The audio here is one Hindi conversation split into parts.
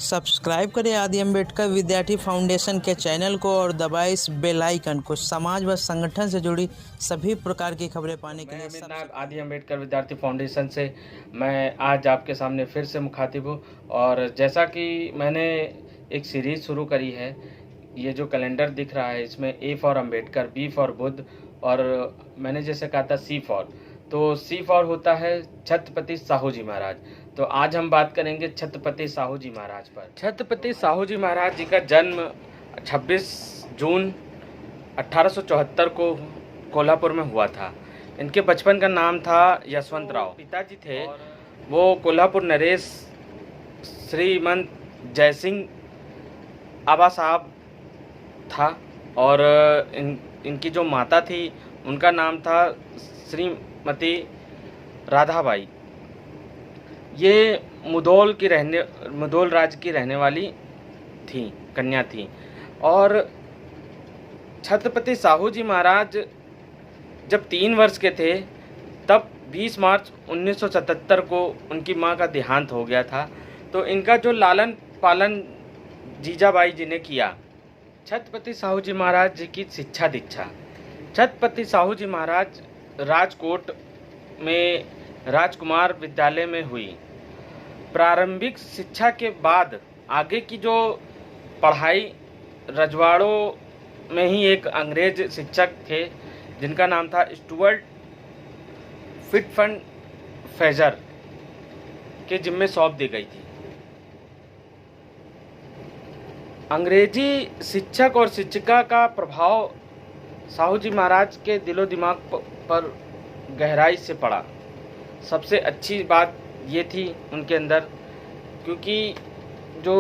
सब्सक्राइब करें आदि अम्बेडकर विद्यार्थी फाउंडेशन के चैनल को और दबाएं इस बेल आइकन को समाज व संगठन से जुड़ी सभी प्रकार की खबरें पाने के लिए। मैं नाग आदि अम्बेडकर विद्यार्थी फाउंडेशन से मैं आज आपके सामने फिर से मुखातिब हूँ। और जैसा कि मैंने एक सीरीज़ शुरू करी है, ये जो कैलेंडर दिख रहा है इसमें A for Ambedkar, B for Buddha और मैंने जैसे कहा था सी फॉर, तो सी फॉर होता है छत्रपति साहू जी महाराज। तो आज हम बात करेंगे छत्रपति साहू जी महाराज पर। छत्रपति साहू जी महाराज जी का जन्म 26 जून 1874 को कोल्हापुर में हुआ था। इनके बचपन का नाम था यशवंत राव। पिताजी थे वो कोल्हापुर नरेश श्रीमंत जयसिंह आबा साहब था और इनकी जो माता थी उनका नाम था श्रीमती राधाबाई। ये मुधोल राज्य की रहने वाली थी, कन्या थी। और छत्रपति साहू जी महाराज जब 3 वर्ष के थे तब 20 मार्च 1977 को उनकी मां का देहांत हो गया था। तो इनका जो लालन पालन जीजाबाई जी ने किया। छत्रपति साहू जी महाराज जी की शिक्षा दीक्षा। छत्रपति साहू जी महाराज राजकोट में राजकुमार विद्यालय में हुई। प्रारंभिक शिक्षा के बाद आगे की जो पढ़ाई रजवाड़ों में ही एक अंग्रेज शिक्षक थे जिनका नाम था स्टुअर्ट फिटफंड फेजर के जिम्मे सौंप दी गई थी। अंग्रेजी शिक्षक और शिक्षिका का प्रभाव साहू जी महाराज के दिलो दिमाग पर गहराई से पड़ा। सबसे अच्छी बात ये थी उनके अंदर, क्योंकि जो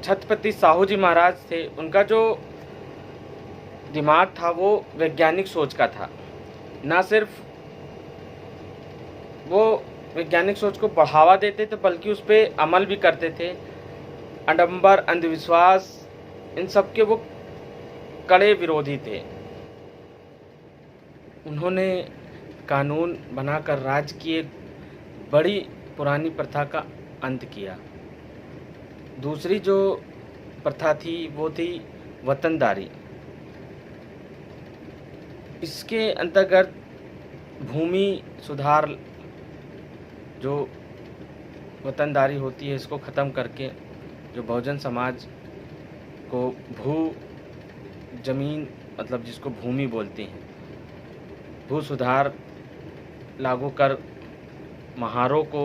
छत्रपति साहू जी महाराज थे उनका जो दिमाग था वो वैज्ञानिक सोच का था। ना सिर्फ वो वैज्ञानिक सोच को बढ़ावा देते थे बल्कि उस पर अमल भी करते थे। आडंबर, अंधविश्वास, इन सब के वो कड़े विरोधी थे। उन्होंने कानून बनाकर राज्य की एक बड़ी पुरानी प्रथा का अंत किया। दूसरी जो प्रथा थी वो थी वतनदारी। इसके अंतर्गत भूमि सुधार, जो वतनदारी होती है, इसको ख़त्म करके जो बहुजन समाज को जमीन मतलब जिसको भूमि बोलते हैं, भू सुधार लागू कर महारों को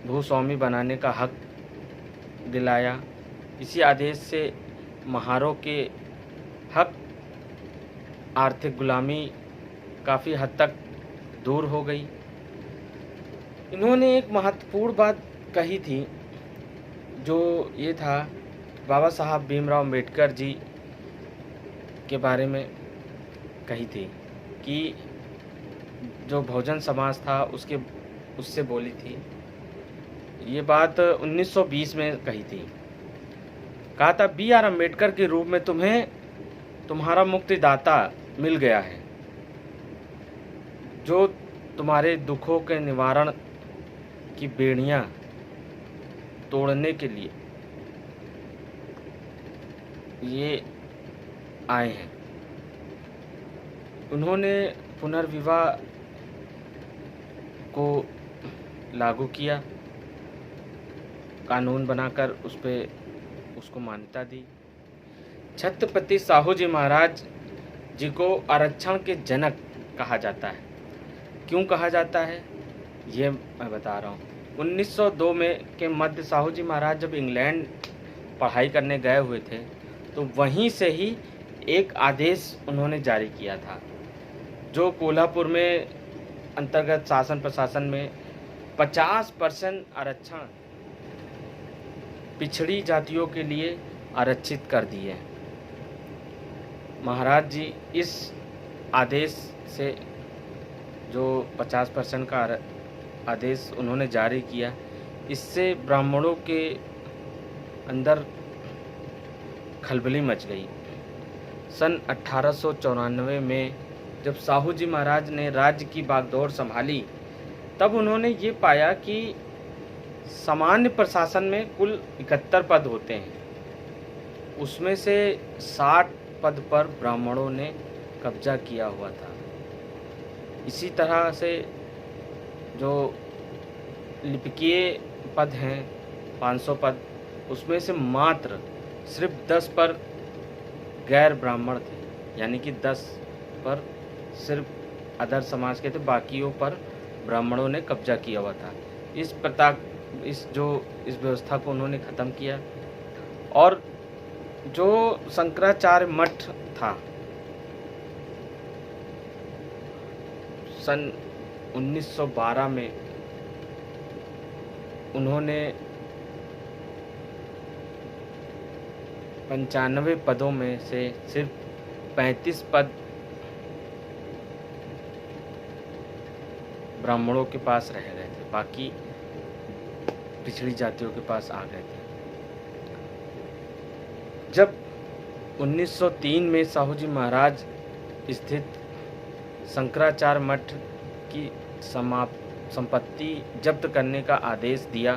भूस्वामी बनाने का हक दिलाया। इसी आदेश से महारों के हक, आर्थिक गुलामी काफ़ी हद तक दूर हो गई। इन्होंने एक महत्वपूर्ण बात कही थी जो ये था, बाबा साहब भीमराव अम्बेडकर जी के बारे में कही थी कि जो बहुजन समाज था उससे बोली थी। ये बात 1920 में कही थी। कहा था, B.R. अम्बेडकर के रूप में तुम्हें तुम्हारा मुक्तिदाता मिल गया है, जो तुम्हारे दुखों के निवारण की बेड़ियां तोड़ने के लिए ये आए हैं। उन्होंने पुनर्विवाह को लागू किया, कानून बनाकर उसको मान्यता दी। छत्रपति साहू जी महाराज जी को आरक्षण के जनक कहा जाता है। क्यों कहा जाता है ये मैं बता रहा हूँ। 1902 में के मध्य साहू जी महाराज जब इंग्लैंड पढ़ाई करने गए हुए थे तो वहीं से ही एक आदेश उन्होंने जारी किया था, जो कोल्हापुर में अंतर्गत शासन प्रशासन में 50% आरक्षण पिछड़ी जातियों के लिए आरक्षित कर दिए। महाराज जी इस आदेश से, जो 50% का आदेश उन्होंने जारी किया, इससे ब्राह्मणों के अंदर खलबली मच गई। सन 1894 में जब साहू जी महाराज ने राज्य की बागडोर संभाली तब उन्होंने ये पाया कि सामान्य प्रशासन में कुल 71 पद होते हैं, उसमें से 60 पद पर ब्राह्मणों ने कब्जा किया हुआ था। इसी तरह से जो लिपिकीय पद हैं 500 पद, उसमें से मात्र सिर्फ 10 पर गैर ब्राह्मण थे, यानी कि 10 पर सिर्फ अदर समाज के थे, बाकियों पर ब्राह्मणों ने कब्जा किया हुआ था। इस व्यवस्था को उन्होंने ख़त्म किया। और जो शंकराचार्य मठ था, सन 1912 में उन्होंने 95 पदों में से सिर्फ 35 पद ब्राह्मणों के पास रह गए थे, बाकी पिछड़ी जातियों के पास आ गए थे। जब 1903 में साहू जी महाराज स्थित शंकराचार्य मठ की संपत्ति जब्त करने का आदेश दिया,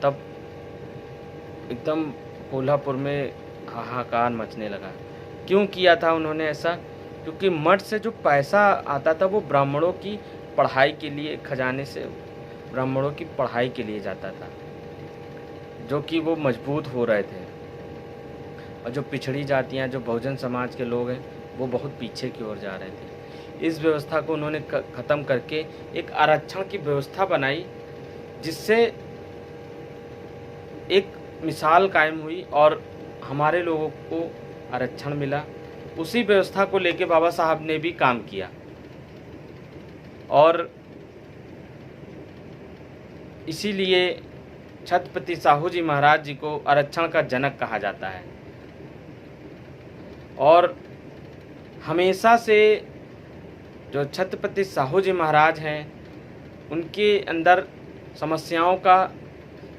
तब एकदम कोल्हापुर में हाहाकार मचने लगा। क्यों किया था उन्होंने ऐसा? क्योंकि मठ से जो पैसा आता था वो ब्राह्मणों की पढ़ाई के लिए, खजाने से ब्राह्मणों की पढ़ाई के लिए जाता था, जो कि वो मजबूत हो रहे थे। और जो पिछड़ी जातियाँ, जो बहुजन समाज के लोग हैं, वो बहुत पीछे की ओर जा रहे थे। इस व्यवस्था को उन्होंने ख़त्म करके एक आरक्षण की व्यवस्था बनाई, जिससे एक मिसाल कायम हुई और हमारे लोगों को आरक्षण मिला। उसी व्यवस्था को लेके बाबा साहब ने भी काम किया और इसीलिए छत्रपति साहू जी महाराज जी को आरक्षण का जनक कहा जाता है। और हमेशा से जो छत्रपति साहू जी महाराज हैं, उनके अंदर समस्याओं का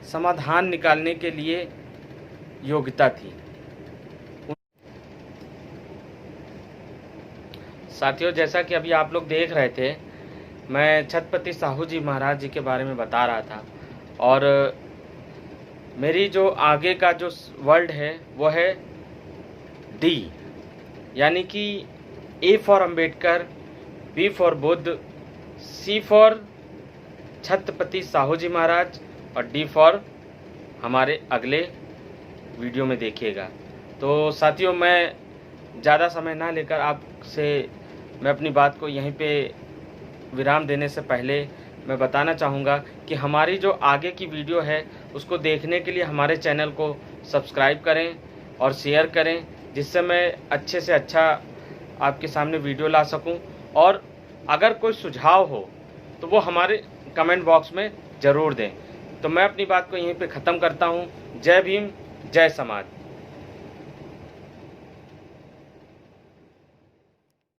समाधान निकालने के लिए योग्यता थी। साथियों, जैसा कि अभी आप लोग देख रहे थे, मैं छत्रपति साहू जी महाराज जी के बारे में बता रहा था और मेरी जो आगे का जो वर्ड है वो है डी, यानी कि A for Ambedkar, B for Buddha, C for Chhatrapati Sahu ji Maharaj और डी फॉर हमारे अगले वीडियो में देखिएगा। तो साथियों, मैं ज़्यादा समय ना लेकर आपसे मैं अपनी बात को यहीं पे विराम देने से पहले मैं बताना चाहूँगा कि हमारी जो आगे की वीडियो है उसको देखने के लिए हमारे चैनल को सब्सक्राइब करें और शेयर करें, जिससे मैं अच्छे से अच्छा आपके सामने वीडियो ला सकूं। और अगर कोई सुझाव हो तो वो हमारे कमेंट बॉक्स में ज़रूर दें। तो मैं अपनी बात को यहीं पे ख़त्म करता हूं। जय भीम, जय समाज।